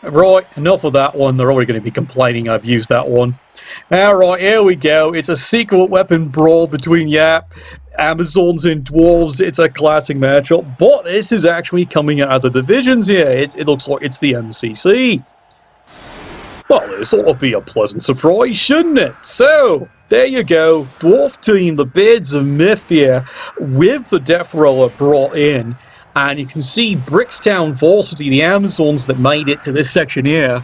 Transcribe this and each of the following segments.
Right, enough of that one. They're already going to be complaining I've used that one. Alright, here we go. It's a secret weapon brawl between Amazons and Dwarves. It's a classic matchup, but this is actually coming out of the divisions here. It looks like it's the MCC. Well, this ought to be a pleasant surprise, shouldn't it? So, there you go. Dwarf team, the Beards of Myth here, with the Death Roller brought in. And you can see Brickstown Varsity, the Amazons that made it to this section here.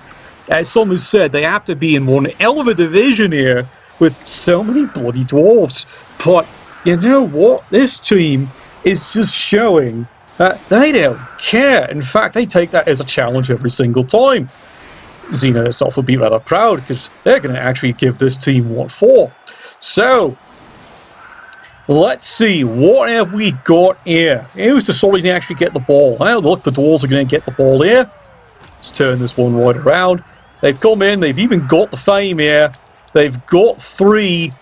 As some has said, they have to be in one hell of a division here with so many bloody dwarves. But you know what? This team is just showing that they don't care. In fact, they take that as a challenge every single time. Xena herself will be rather proud because they're going to actually give this team what for. So, let's see, what have we got here? Who's deciding to actually get the ball? Well, look, the dwarves are going to get the ball here. Let's turn this one right around. They've come in, they've even got the fame here. They've got 3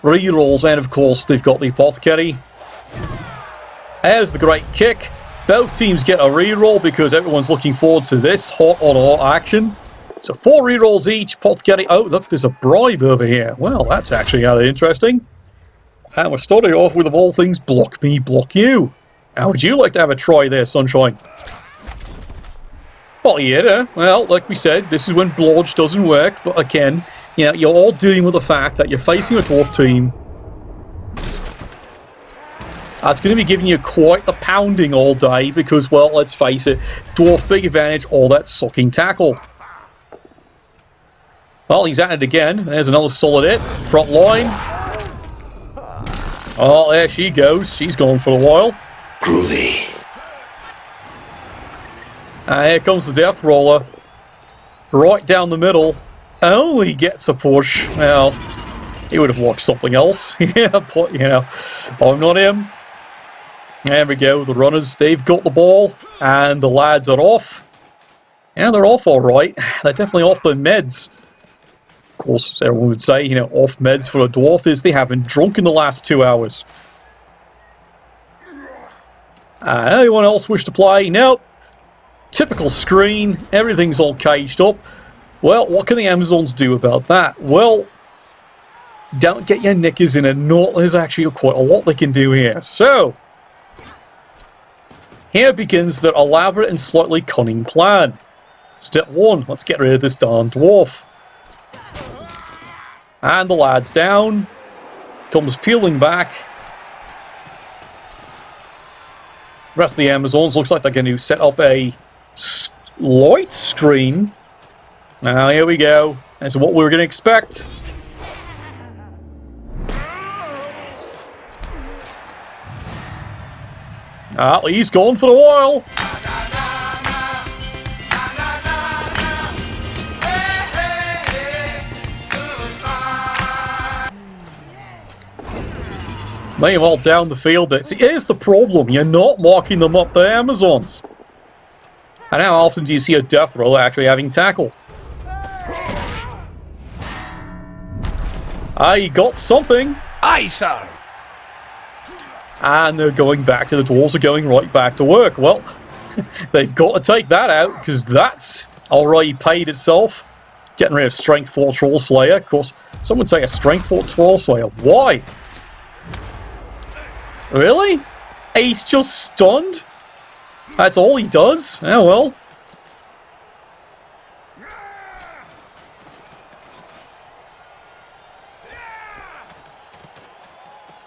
rerolls, and of course, they've got the apothecary. There's the great kick. Both teams get a reroll because everyone's looking forward to this hot-on-hot action. So 4 rerolls each. Apothecary. Oh, look, there's a bribe over here. Well, that's actually kind of interesting. And we're starting off with, of all things, block me, block you. How would you like to have a try there, Sunshine? Well, yeah, well, like we said, this is when blodge doesn't work. But again, you know, you're all dealing with the fact that you're facing a dwarf team. That's going to be giving you quite the pounding all day because, well, let's face it, dwarf big advantage, all that sucking tackle. Well, he's at it again. There's another solid hit. Front line. Oh, there she goes. She's gone for a while. Groovy. And here comes the Death Roller. Right down the middle. Only gets a push. Well, he would have watched something else. Yeah, but, you know, I'm not him. There we go. The runners, they've got the ball. And the lads are off. Yeah, they're off all right. They're definitely off their meds. Of course, everyone would say, you know, off meds for a dwarf is they haven't drunk in the last 2 hours. Anyone else wish to play? Nope. Typical screen. Everything's all caged up. Well, what can the Amazons do about that? Well, don't get your knickers in a knot. There's actually quite a lot they can do here. So, here begins their elaborate and slightly cunning plan. Step 1, let's get rid of this darn dwarf. And the lad's down. Comes peeling back. The rest of the Amazons looks like they're going to set up a light screen. Now, here we go. That's what we were going to expect. He's gone for a while. Meanwhile, down the field, here's the problem. You're not marking them up, the Amazons. And how often do you see a Death Roller actually having tackle? I got something. Aye, sir. And they're going back to the dwarves are going right back to work. Well, they've got to take that out because that's already paid itself. Getting rid of Strength 4 Troll Slayer. Of course, some would say a Strength 4 Troll Slayer. Why? Really? He's just stunned? That's all he does? Oh well.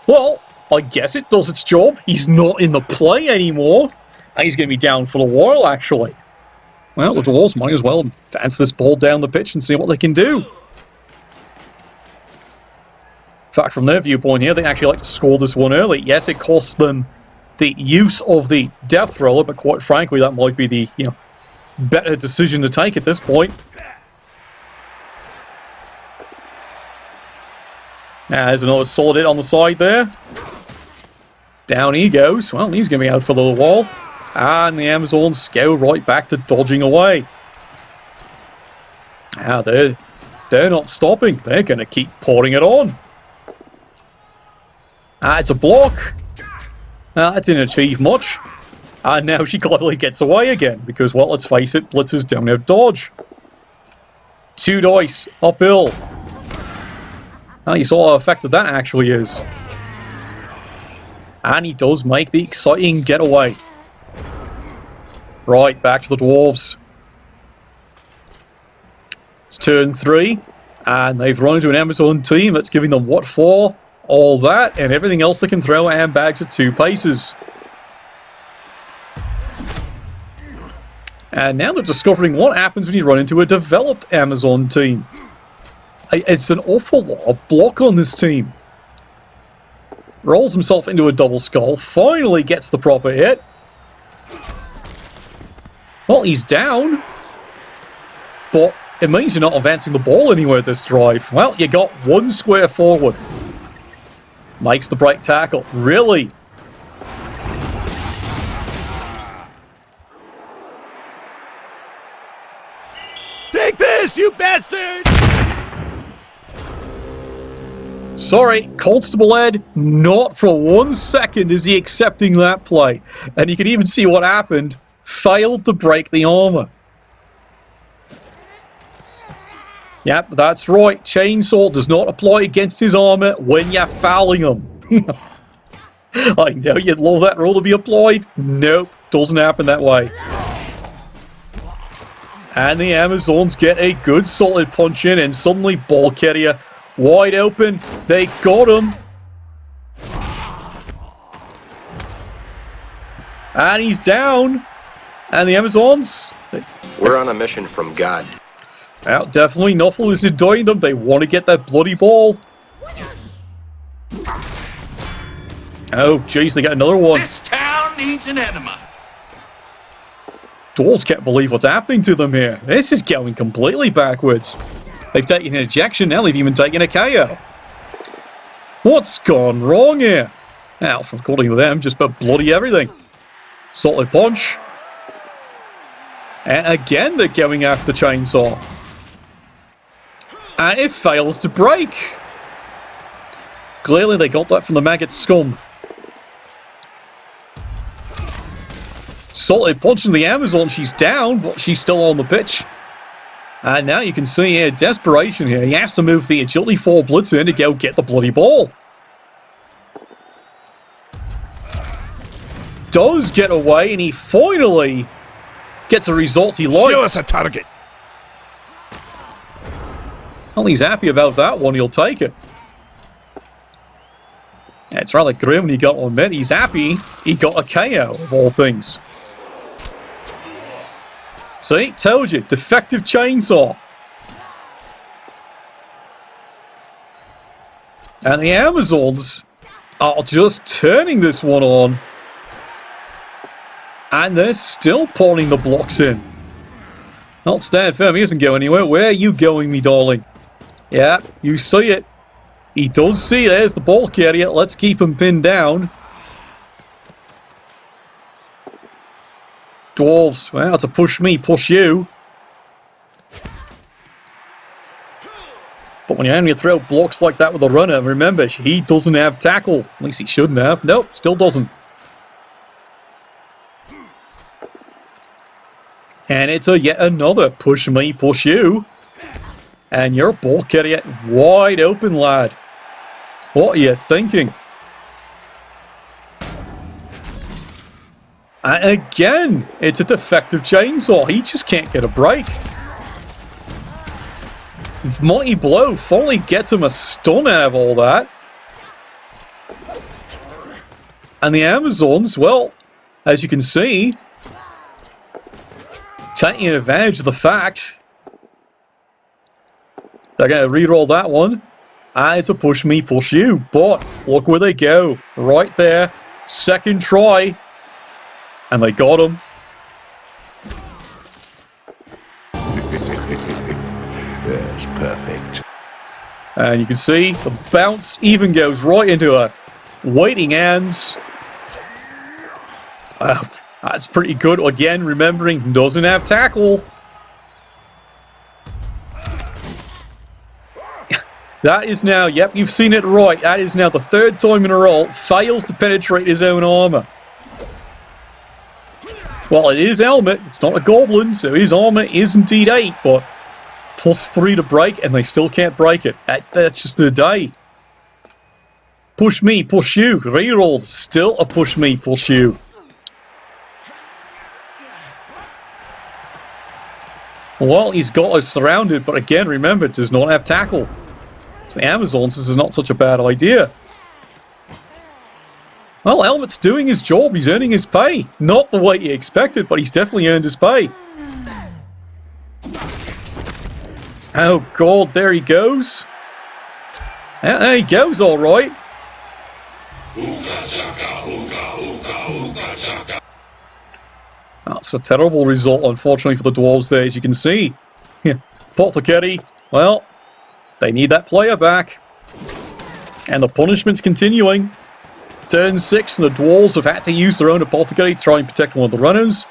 Well, I guess it does its job. He's not in the play anymore. And he's going to be down for a while, actually. Well, the Dwarves might as well dance this ball down the pitch and see what they can do. In fact, from their viewpoint here, they actually like to score this one early. Yes, it costs them the use of the Death Roller, but quite frankly, that might be the, you know, better decision to take at this point. There's another solid hit on the side there. Down he goes. Well, he's going to be out for a little while. And the Amazons go right back to dodging away. Now, they're not stopping. They're going to keep pouring it on. It's a block. That didn't achieve much. And now she cleverly gets away again, because, well, let's face it, blitzers don't have dodge. 2 dice, uphill. Oh, you saw how effective that actually is. And he does make the exciting getaway. Right, back to the dwarves. It's turn 3, and they've run into an Amazon team that's giving them what for? All that, and everything else they can throw at handbags at 2 paces. And now they're discovering what happens when you run into a developed Amazon team. It's an awful lot of block on this team. Rolls himself into a double skull, finally gets the proper hit. Well, he's down. But it means you're not advancing the ball anywhere this drive. Well, you got 1 square forward. Makes the break tackle. Really? Take this, you bastard! Sorry, Constable Ed, not for 1 second is he accepting that play. And you can even see what happened. Failed to break the armor. Yep, that's right. Chainsaw does not apply against his armor when you're fouling him. I know you'd love that rule to be applied. Nope, doesn't happen that way. And the Amazons get a good solid punch in, and suddenly ball carrier wide open. They got him. And he's down. And the Amazons... We're on a mission from God. Well, definitely Nuffle is enjoying them. They want to get that bloody ball. Oh, jeez, they got another one. This town needs an enema. Dwarves can't believe what's happening to them here. This is going completely backwards. They've taken an ejection, now they've even taken a KO. What's gone wrong here? Now, according to them, just about bloody everything. Solid punch. And again, they're going after Chainsaw. And it fails to break. Clearly, they got that from the maggot scum. Solid punch in the Amazon. She's down, but she's still on the pitch. And now you can see here, desperation here. He has to move the Agility 4 Blitzer in to go get the bloody ball. Does get away, and he finally gets a result he likes. Show us a target. Well, he's happy about that one. He'll take it. Yeah, it's rather grim when he got on admit. He's happy he got a KO, of all things. See? Told you. Defective Chainsaw. And the Amazons are just turning this one on. And they're still pawning the blocks in. Not stand firm. He doesn't go anywhere. Where are you going, me darling? Yeah, you see it. He does see it. There's the ball carrier. Let's keep him pinned down. Dwarves. Well, it's a push me, push you. But when you're having to throw blocks like that with a runner, remember, he doesn't have tackle. At least he shouldn't have. Nope, still doesn't. And it's a yet another push me, push you. And your ball carrier wide open, lad. What are you thinking? And again, it's a defective Chainsaw. He just can't get a break. Mighty Blow finally gets him a stun out of all that. And the Amazons, well, as you can see, taking advantage of the fact they're going to re-roll that one. And it's a push me, push you. But look where they go. Right there. Second try. And they got him. That's perfect. And you can see the bounce even goes right into her waiting hands. That's pretty good. Again, remembering, doesn't have tackle. That is now, yep, you've seen it right. That is now the 3rd time in a row. Fails to penetrate his own armor. Well, it is helmet. It's not a goblin, so his armor is indeed 8, but +3 to break, and they still can't break it. That's just the day. Push me, push you. Reroll. Still a push me, push you. Well, he's got us surrounded, but again, remember, does not have tackle. So the Amazons, this is not such a bad idea. Well, Helmet's doing his job. He's earning his pay. Not the way he expected, but he's definitely earned his pay. Oh, God, there he goes. There he goes, all right. That's a terrible result, unfortunately, for the Dwarves there, as you can see. Apothecary, well, they need that player back. And the punishment's continuing. Turn 6, and the Dwarves have had to use their own Apothecary to try and protect one of the runners.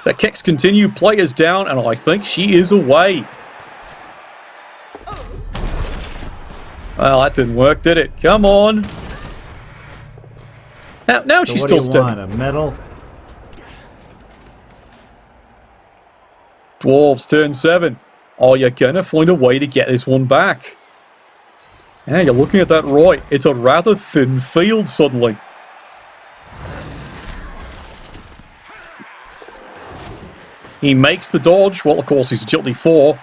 The kicks continue, players down, and I think she is away. Well, that didn't work, did it? Come on. Now she's still standing. A medal? Dwarves, turn 7. Oh, you're gonna find a way to get this one back. Yeah, you're looking at that right. It's a rather thin field suddenly. He makes the dodge. Well, of course, he's agility 4.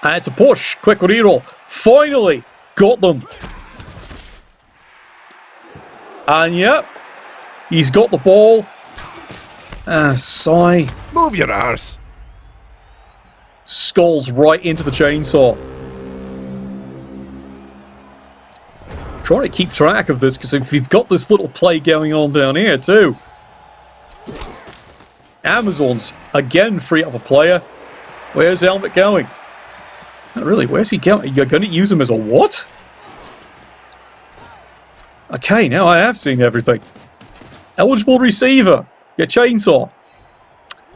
And it's a push. Quick reroll. Finally, got them. And yep, he's got the ball. Sigh. Move your arse. Skulls right into the chainsaw. Trying to keep track of this, because if you've got this little play going on down here too. Amazons, again, free up a player. Where's Helmet going? Not really, where's he going? You're going to use him as a what? Okay, now I have seen everything. Eligible receiver. Your chainsaw.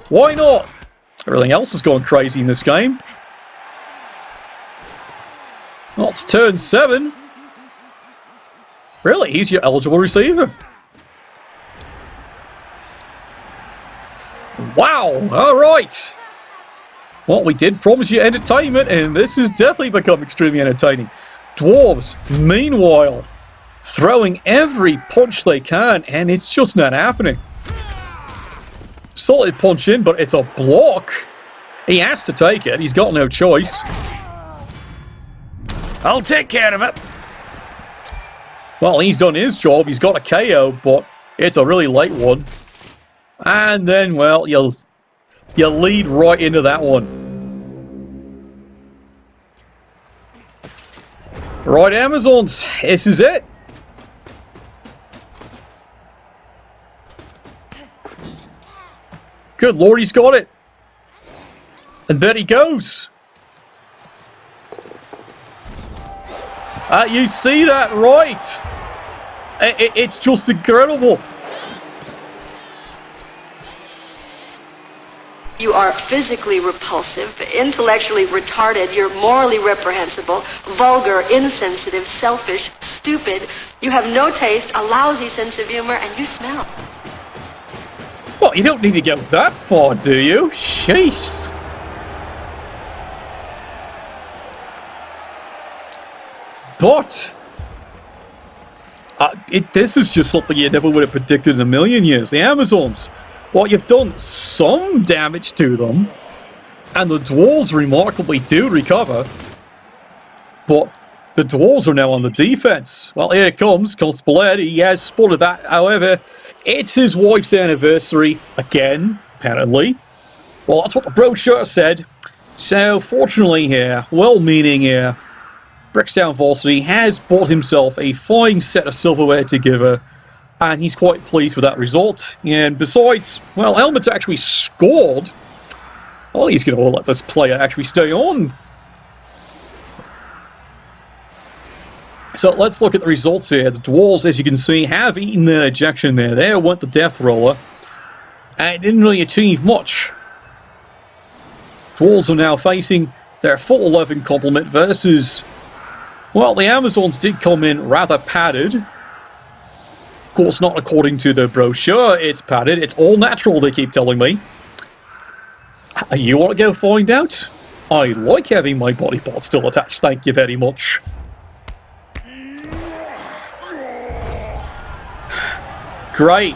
Why not? Everything else has gone crazy in this game. Well, it's turn 7. Really? He's your eligible receiver. Wow! Alright! Well, we did promise you entertainment, and this has definitely become extremely entertaining. Dwarves, meanwhile, throwing every punch they can, and it's just not happening. Solid punch in, but it's a block. He has to take it. He's got no choice. I'll take care of it. Well, he's done his job. He's got a KO, but it's a really late one. And then, well, you lead right into that one. Right, Amazons, this is it. Good Lord, he's got it. And there he goes. You see that, right? It's just incredible. You are physically repulsive, intellectually retarded, you're morally reprehensible, vulgar, insensitive, selfish, stupid, you have no taste, a lousy sense of humor, and you smell. Well, you don't need to go that far, do you? Sheesh. But this is just something you never would have predicted in a million years. The Amazons, well, you've done some damage to them, and the Dwarves remarkably do recover, but the Dwarves are now on the defense. Well, here it comes, Constable Ed, he has spotted that. However, it's his wife's anniversary again, apparently. Well, that's what the brochure said. So, fortunately here, well-meaning here, Brickstown Varsity has bought himself a fine set of silverware to give her, and he's quite pleased with that result. And besides, well, Helmet's actually scored. Well, he's going to let this player actually stay on. So let's look at the results here. The Dwarves, as you can see, have eaten their ejection there. There went the Death Roller, and it didn't really achieve much. Dwarves are now facing their full 11 complement versus... Well, the Amazons did come in rather padded. course, not according to the brochure. It's padded. It's all natural, they keep telling me. You want to go find out? I like having my body parts still attached, thank you very much. Great.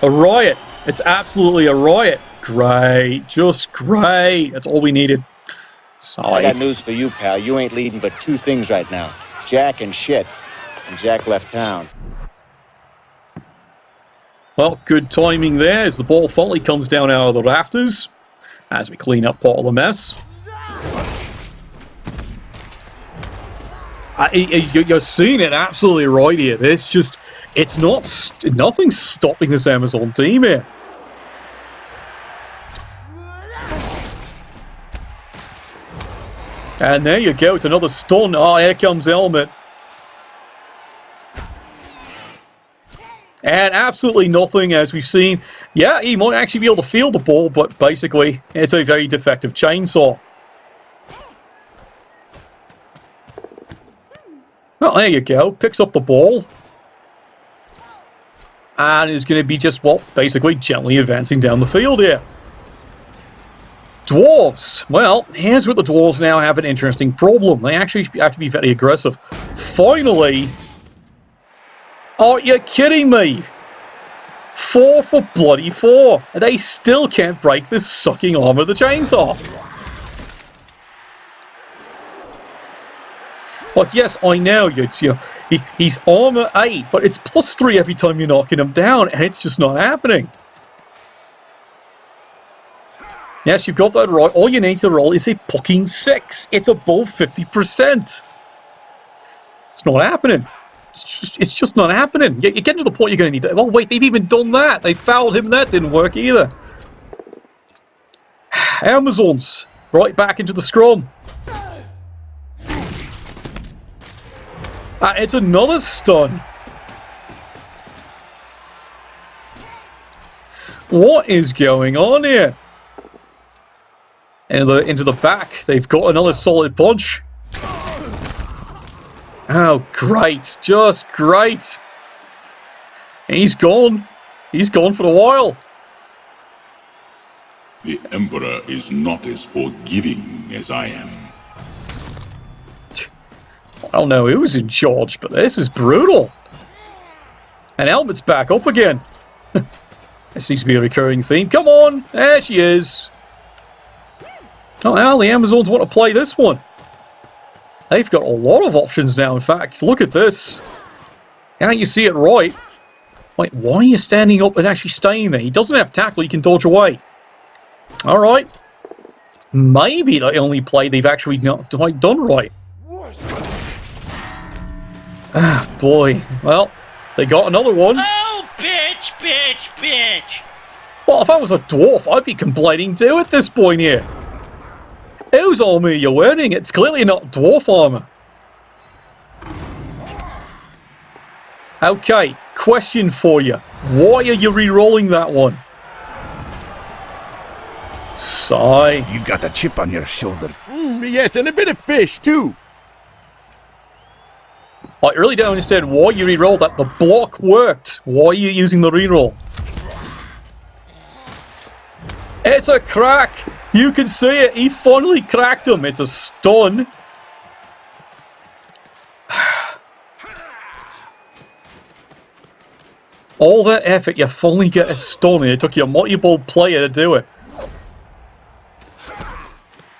A riot. It's absolutely a riot. Great. Just great. That's all we needed. Sorry. I got news for you, pal. You ain't leading but two things right now. Jack and shit. And Jack left town. Well, good timing there as the ball finally comes down out of the rafters as we clean up part of the mess. You're seeing it absolutely right here. It's nothing's stopping this Amazon team here. And there you go, it's another stun. Oh, here comes Helmet. And absolutely nothing, as we've seen. Yeah, he might actually be able to field the ball, but basically, it's a very defective chainsaw. Well, there you go. Picks up the ball. And is going to be just, well, basically gently advancing down the field here. Dwarves. Well, here's where the Dwarves now have an interesting problem. They actually have to be very aggressive. Finally... Are you kidding me? 4 for bloody 4. And they still can't break this sucking arm of the chainsaw. Like, yes, I know, he's armor 8, but it's +3 every time you're knocking him down, and it's just not happening. Yes, you've got that right. All you need to roll is a fucking 6. It's above 50%. It's not happening. It's just not happening. You're getting to the point you're going to need to... Oh, wait, they've even done that. They fouled him. That didn't work either. Amazons. Right back into the scrum. It's another stun. What is going on here? Into the back. They've got another solid punch. Oh, great. Just great. He's gone. He's gone for a while. The Emperor is not as forgiving as I am. I don't know who's in charge, but this is brutal. And Helmet's back up again. This seems to be a recurring theme. Come on. There she is. Oh, well, the Amazons want to play this one. They've got a lot of options now, in fact. Look at this. Can't you see it right? Wait, why are you standing up and actually staying there? He doesn't have tackle, he can dodge away. Alright. Maybe the only play they've actually not done right. Ah, boy. Well, they got another one. Oh, bitch, bitch, bitch. Well, if I was a dwarf, I'd be complaining too at this point here. Whose armor are you wearing? It's clearly not dwarf armor. Okay, question for you. Why are you re-rolling that one? Sigh. You've got a chip on your shoulder. Yes, and a bit of fish, too. I really don't understand why you re-rolled that. The block worked. Why are you using the re-roll? It's a crack. You can see it. He finally cracked him. It's a stun. All that effort, you finally get a stun, and it took you a multiple player to do it.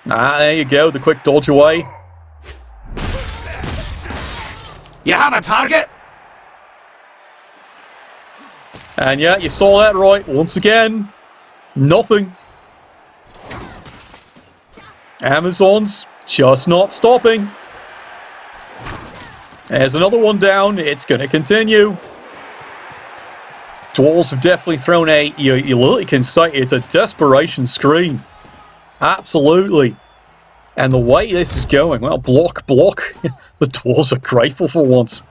There you go. The quick dodge away. You have a target? And yeah, you saw that right. Once again, nothing. Amazons just not stopping. There's another one down. It's going to continue. Dwarves have definitely thrown you literally can say it's a desperation screen. Absolutely. And the way this is going, well, block. The Dwarves are grateful for once.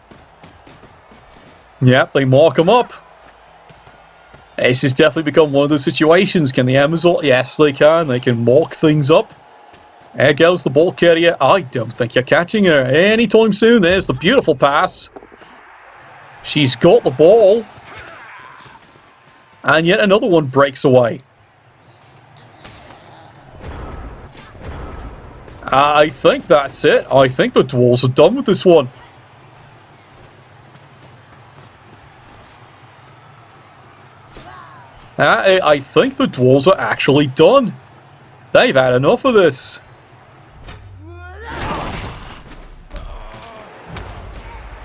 Yep, they mark them up. This has definitely become one of those situations. Can the Amazon? Yes, they can. They can mark things up. There goes the ball carrier. I don't think you're catching her anytime soon. There's the beautiful pass. She's got the ball. And yet another one breaks away. I think that's it. I think the dwarves are done with this one. I think the dwarves are actually done. They've had enough of this.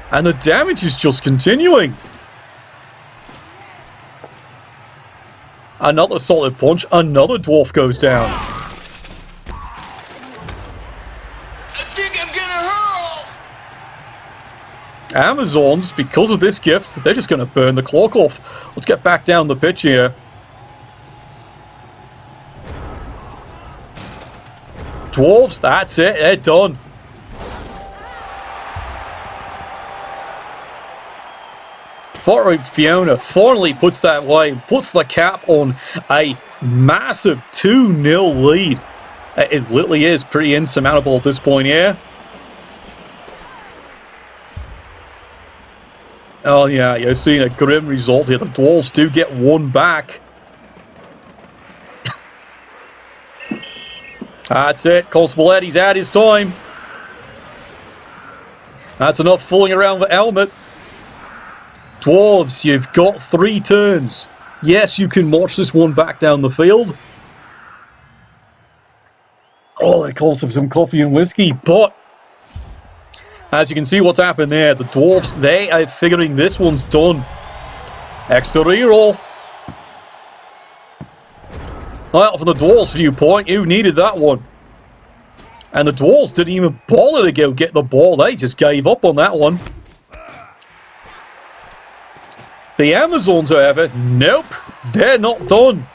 And the damage is just continuing. Another solid punch. Another dwarf goes down. I think I'm gonna hurl. Amazons, because of this gift, they're just going to burn the clock off. Let's get back down the pitch here. Dwarves, that's it. They're done. Fiona finally puts that away, puts the cap on a massive 2-0 lead. It literally is pretty insurmountable at this point here. Oh yeah, you're seeing a grim result here. The Dwarves do get one back. That's it. Constable Eddie's had his time. That's enough fooling around with helmet. Dwarves, you've got 3 turns. Yes, you can march this one back down the field. Oh, they call some coffee and whiskey, but as you can see what's happened there, the Dwarves, they are figuring this one's done. Extra reroll. Well, from the Dwarves' viewpoint, you needed that one. And the Dwarves didn't even bother to go get the ball. They just gave up on that one. The Amazons, however, nope, they're not done.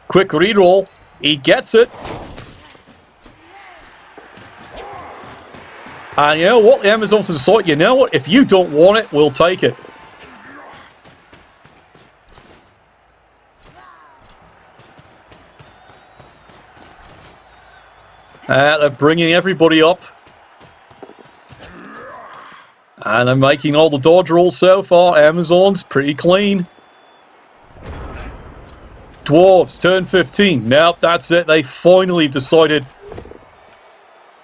Quick reroll. He gets it. And you know what? The Amazons decide, you know what? If you don't want it, we'll take it. They're bringing everybody up. And they're making all the dodge rolls so far. Amazons, pretty clean. Dwarves, turn 15. Nope, that's it. They finally decided,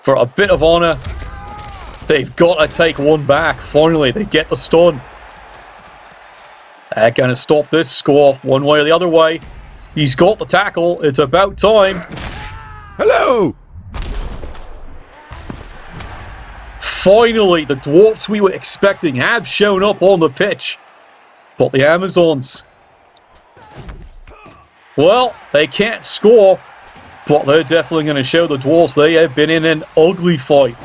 for a bit of honor, they've got to take one back. Finally, they get the stun. They're going to stop this score one way or the other way. He's got the tackle. It's about time. Hello! Finally, the Dwarves we were expecting have shown up on the pitch. But the Amazons, well, they can't score, but they're definitely going to show the Dwarves they have been in an ugly fight.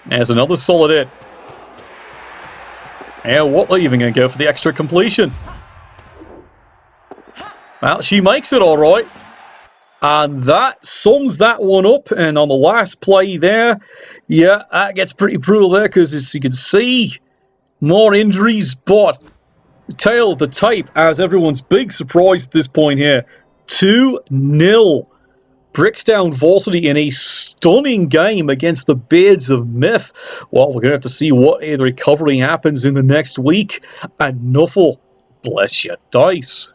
There's another solid hit. And what, they're even going to go for the extra completion. Well, she makes it all right. And that sums that one up. And on the last play there, yeah, that gets pretty brutal there because, as you can see, more injuries. But tail of the tape as everyone's big surprise at this point here. 2-0. Brickstown Varsity in a stunning game against the Beards of Myth. Well, we're going to have to see what the recovery happens in the next week. And Nuffle, bless your dice.